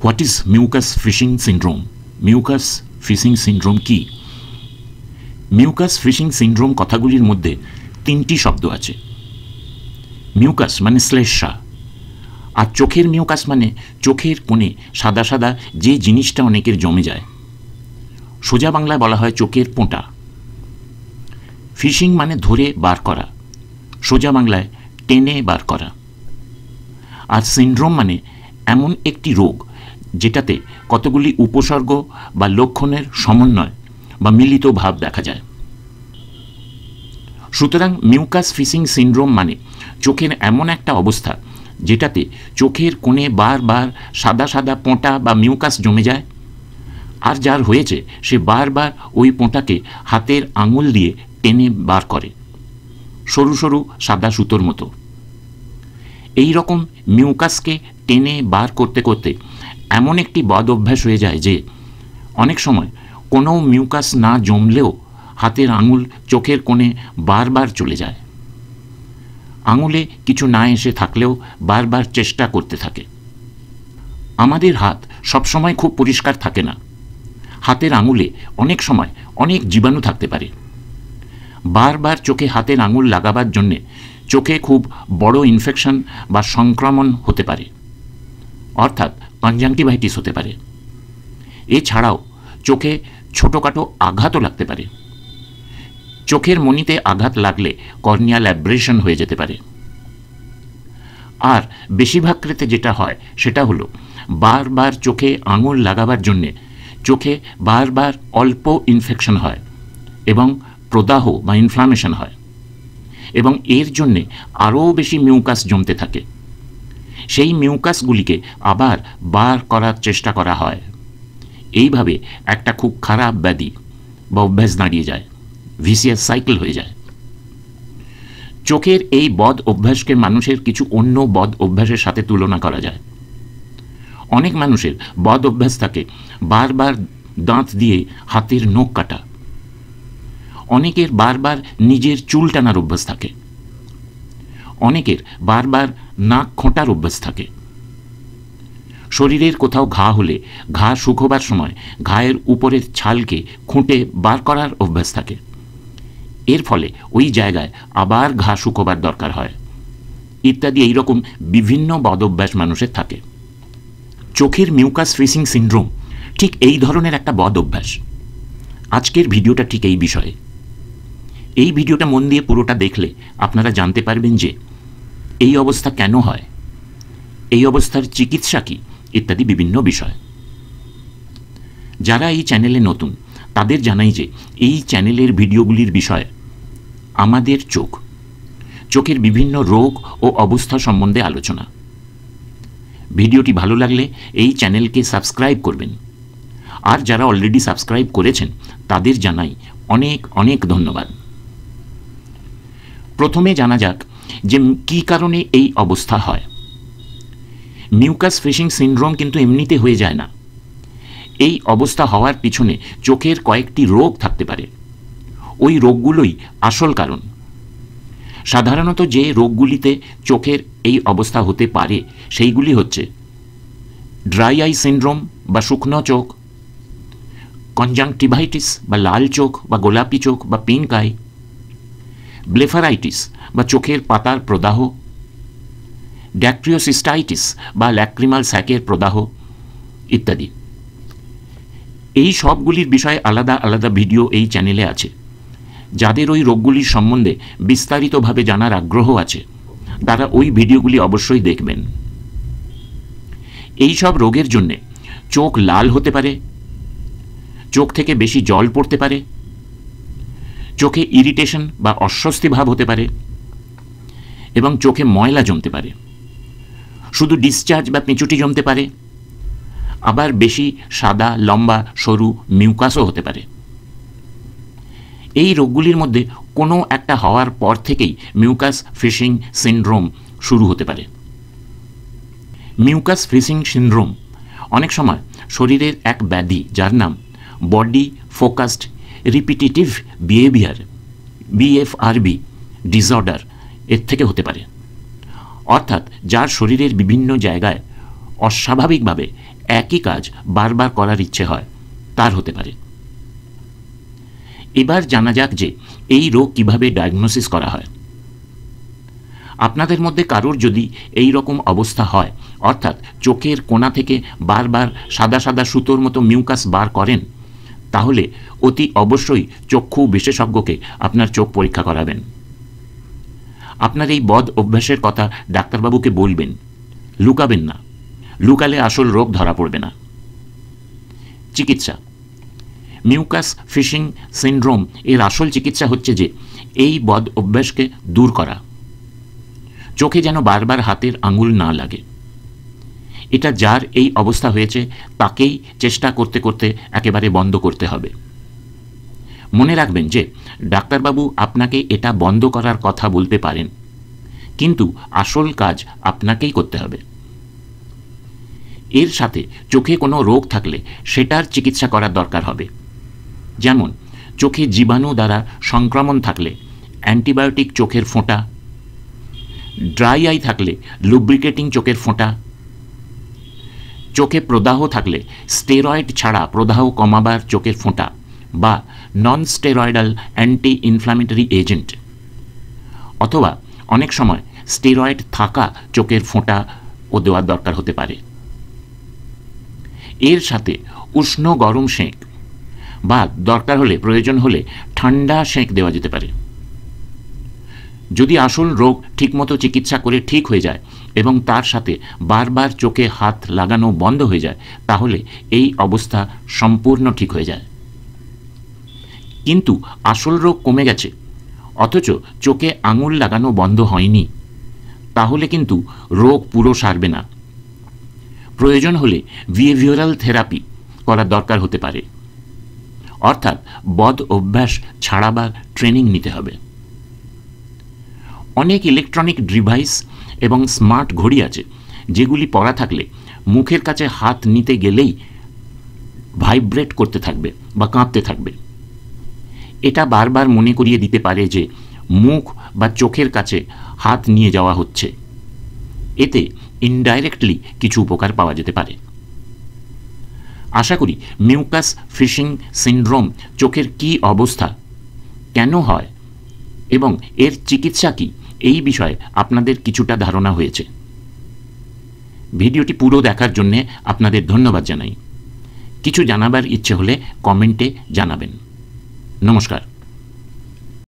What is mucus fishing syndrome? Mucus fishing syndrome কি? Mucus fishing syndrome কথাগুলির মধ্যে তিনটি শব্দ আছে। মিউকাস মানে শ্লেষ্মা, আর চোখের মিউকাস মানে চোখের কোণে সাদা সাদা যে জিনিসটা অনেকের জমে যায়। সোজা বাংলায় বলা হয় চোখের পোঁটা। ফিশিং মানে ধরে বার করা, সোজা বাংলায় টেনে বার করা। আর সিন্ড্রোম মানে এমন একটি রোগ যেটাতে কতগুলি উপসর্গ বা লক্ষণের সমন্বয় বা মিলিত ভাব দেখা যায়। সুতরাং মিউকাস ফিশিং সিন্ড্রোম মানে চোখের এমন একটা অবস্থা যেটাতে চোখের কোণে বারবার সাদা সাদা পোঁটা বা মিউকাস জমে যায়, আর যার হয়েছে সে বারবার ওই পোঁটাকে হাতের আঙুল দিয়ে টেনে বার করে, সরু সরু সাদা সুতোর মতো। এই রকম মিউকাসকে টেনে বার করতে করতে এমন একটি বদ অভ্যাস হয়ে যায় যে অনেক সময় কোনো মিউকাস না জমলেও হাতের আঙুল চোখের কোণে বারবার চলে যায়। আঙুলে কিছু না এসে থাকলেও বারবার চেষ্টা করতে থাকে। আমাদের হাত সবসময় খুব পরিষ্কার থাকে না। হাতের আঙুলে অনেক সময় অনেক জীবাণু থাকতে পারে। বারবার চোখে হাতের আঙুল লাগাবার জন্যে চোখে খুব বড় ইনফেকশন বা সংক্রমণ হতে পারে, অর্থাৎ কনজাংটিভাইটিস হতে পারে। এছাড়াও চোখে ছোটোখাটো আঘাতও লাগতে পারে। চোখের মণিতে আঘাত লাগলে কর্নিয়াল অ্যাব্রেশন হয়ে যেতে পারে। আর বেশিরভাগ ক্ষেত্রে যেটা হয় সেটা হলো বারবার চোখে আঙুল লাগাবার জন্যে চোখে বারবার অল্প ইনফেকশন হয় এবং প্রদাহ বা ইনফ্লামেশন হয়, এবং এর জন্যে আরও বেশি মিউকাস জমতে থাকে। সেই মিউকাসগুলিকে আবার বার করার চেষ্টা করা হয়। এইভাবে একটা খুব খারাপ ব্যাধি বা অভ্যাস দাঁড়িয়ে যায়, ভিসিয়াস সাইকেল হয়ে যায়। চোখের এই বদ অভ্যাসকে মানুষের কিছু অন্য বদ অভ্যাসের সাথে তুলনা করা যায়। অনেক মানুষের বদ অভ্যাস থাকে বারবার দাঁত দিয়ে হাতের নখ কাটা। অনেকের বারবার নিজের চুল টানার অভ্যাস থাকে। অনেকের বারবার নাক খোঁটার অভ্যাস থাকে। শরীরের কোথাও ঘা হলে ঘা শুকোবার সময় ঘায়ের উপরের ছালকে খুঁটে বার করার অভ্যাস থাকে। এর ফলে ওই জায়গায় আবার ঘা শুকোবার দরকার হয়, ইত্যাদি। এইরকম বিভিন্ন বদ অভ্যাস মানুষের থাকে। চোখের মিউকাস ফিশিং সিন্ড্রোম ঠিক এই ধরনের একটা বদ অভ্যাস। আজকের ভিডিওটা ঠিক এই বিষয়ে। এই ভিডিওটা মন দিয়ে পুরোটা দেখলে আপনারা জানতে পারবেন যে এই অবস্থা কেন হয়, এই অবস্থার চিকিৎসা কী, ইত্যাদি বিভিন্ন বিষয়। যারা এই চ্যানেলে নতুন তাদের জানাই যে এই চ্যানেলের ভিডিওগুলির বিষয় আমাদের চোখের বিভিন্ন রোগ ও অবস্থা সম্বন্ধে আলোচনা। ভিডিওটি ভালো লাগলে এই চ্যানেলকে সাবস্ক্রাইব করবেন, আর যারা অলরেডি সাবস্ক্রাইব করেছেন তাদের জানাই অনেক অনেক ধন্যবাদ। প্রথমে জানা যাক যে কী কারণে এই অবস্থা হয়। মিউকাস ফিশিং সিন্ড্রোম কিন্তু এমনিতে হয়ে যায় না। এই অবস্থা হওয়ার পিছনে চোখের কয়েকটি রোগ থাকতে পারে। ওই রোগগুলোই আসল কারণ। সাধারণত যে রোগগুলিতে চোখের এই অবস্থা হতে পারে সেইগুলি হচ্ছে ড্রাই আই সিন্ড্রোম বা শুকনো চোখ, কনজাংটিভাইটিস বা লাল চোখ বা গোলাপি চোখ বা পিঙ্ক আই, ব্লেফারাইটিস বা চোখের পাতার প্রদাহ, ড্যাক্ট্রিওসিস্টাইটিস বা ল্যাক্রিমাল স্যাকের প্রদাহ ইত্যাদি। এই সবগুলির বিষয়ে আলাদা আলাদা ভিডিও এই চ্যানেলে আছে। যাদের ওই রোগগুলির সম্বন্ধে বিস্তারিতভাবে জানার আগ্রহ আছে তারা ওই ভিডিওগুলি অবশ্যই দেখবেন। এই সব রোগের জন্যে চোখ লাল হতে পারে, চোখ থেকে বেশি জল পড়তে পারে, চোখে ইরিটেশন বা অস্বস্তি ভাব হতে পারে, এবং চোখে ময়লা জমতে পারে। শুধু ডিসচার্জ বা পেঁচুটি জমতে পারে, আবার বেশি সাদা লম্বা সরু মিউকাসও হতে পারে। এই রোগগুলির মধ্যে কোনো একটা হওয়ার পর থেকেই মিউকাস ফিশিং সিন্ড্রোম শুরু হতে পারে। মিউকাস ফিশিং সিন্ড্রোম অনেক সময় শরীরের এক ব্যাধি যার নাম body focused repetitive behaviour BFRB disorder এর থেকে হতে পারে। অর্থাৎ যার শরীরের বিভিন্ন জায়গায় অস্বাভাবিকভাবে একই কাজ বারবার করার ইচ্ছে হয়, তার হতে পারে। এবার জানা যাক যে এই রোগ কিভাবে ডায়াগনোসিস করা হয়। আপনাদের মধ্যে কারোর যদি এই রকম অবস্থা হয়, অর্থাৎ চোখের কোণা থেকে বারবার সাদা সাদা সুতোর মতো মিউকাস বার করেন, তাহলে অতি অবশ্যই চক্ষু বিশেষজ্ঞকে আপনার চোখ পরীক্ষা করাবেন। আপনার এই বদ অভ্যাসের কথা ডাক্তারবাবুকে বলবেন, লুকাবেন না। লুকালে আসল রোগ ধরা পড়বে না। চিকিৎসা। মিউকাস ফিশিং সিনড্রোম এর আসল চিকিৎসা হচ্ছে যে এই বদ অভ্যাসকে দূর করা। চোখে যেন বারবার হাতের আঙুল না লাগে। এটা যার এই অবস্থা হয়েছে তাকেই চেষ্টা করতে করতে একেবারে বন্ধ করতে হবে। মনে রাখবেন যে ডাক্তারবাবু আপনাকে এটা বন্ধ করার কথা বলতে পারেন, কিন্তু আসল কাজ আপনাকেই করতে হবে। এর সাথে চোখে কোনো রোগ থাকলে সেটার চিকিৎসা করার দরকার হবে। যেমন চোখে জীবাণু দ্বারা সংক্রমণ থাকলে অ্যান্টিবায়োটিক চোখের ফোঁটা, ড্রাই আই থাকলে লুব্রিকেটিং চোখের ফোঁটা, চোখে প্রদাহ থাকলে স্টেরয়েড ছাড়া প্রদাহ কমাবার চোখের ফোঁটা বা non steroidal anti inflammatory agent, অথবা অনেক সময় স্টেরয়েড থাকা চোখের ফোঁটা ও দেওয়ার দরকার হতে পারে। এর সাথে উষ্ণ গরম সেঁক বা দরকার হলে প্রয়োজন হলে ঠান্ডা সেঁক দেওয়া যেতে পারে। যদি আসল রোগ ঠিকমতো চিকিৎসা করে ঠিক হয়ে যায় এবং তার সাথে বারবার চোখে হাত লাগানো বন্ধ হয়ে যায়, তাহলে এই অবস্থা সম্পূর্ণ ঠিক হয়ে যায়। কিন্তু আসল রোগ কমে গেছে অথচ চোখে আঙুল লাগানো বন্ধ হয়নি, তাহলে কিন্তু রোগ পুরো সারবে না। প্রয়োজন হলে বিহেভিওরাল থেরাপি করার দরকার হতে পারে, অর্থাৎ বদ অভ্যাস ছাড়াবার ট্রেনিং নিতে হবে। অনেক ইলেকট্রনিক ডিভাইস এবং স্মার্ট ঘড়ি আছে যেগুলি পরা থাকলে মুখের কাছে হাত নিতে গেলেই ভাইব্রেট করতে থাকবে বা কাঁপতে থাকবে। এটা বারবার মনে করিয়ে দিতে পারে যে মুখ বা চোখের কাছে হাত নিয়ে যাওয়া হচ্ছে। এতে ইনডাইরেক্টলি কিছু উপকার পাওয়া যেতে পারে। আশা করি মিউকাস ফিশিং সিনড্রোম চোখের কি অবস্থা, কেন হয় এবং এর চিকিৎসা কি, এই বিষয়ে আপনাদের কিছুটা ধারণা হয়েছে। ভিডিওটি পুরো দেখার জন্য আপনাদের ধন্যবাদ জানাই। কিছু জানাবার ইচ্ছে হলে কমেন্টে জানাবেন। নমস্কার।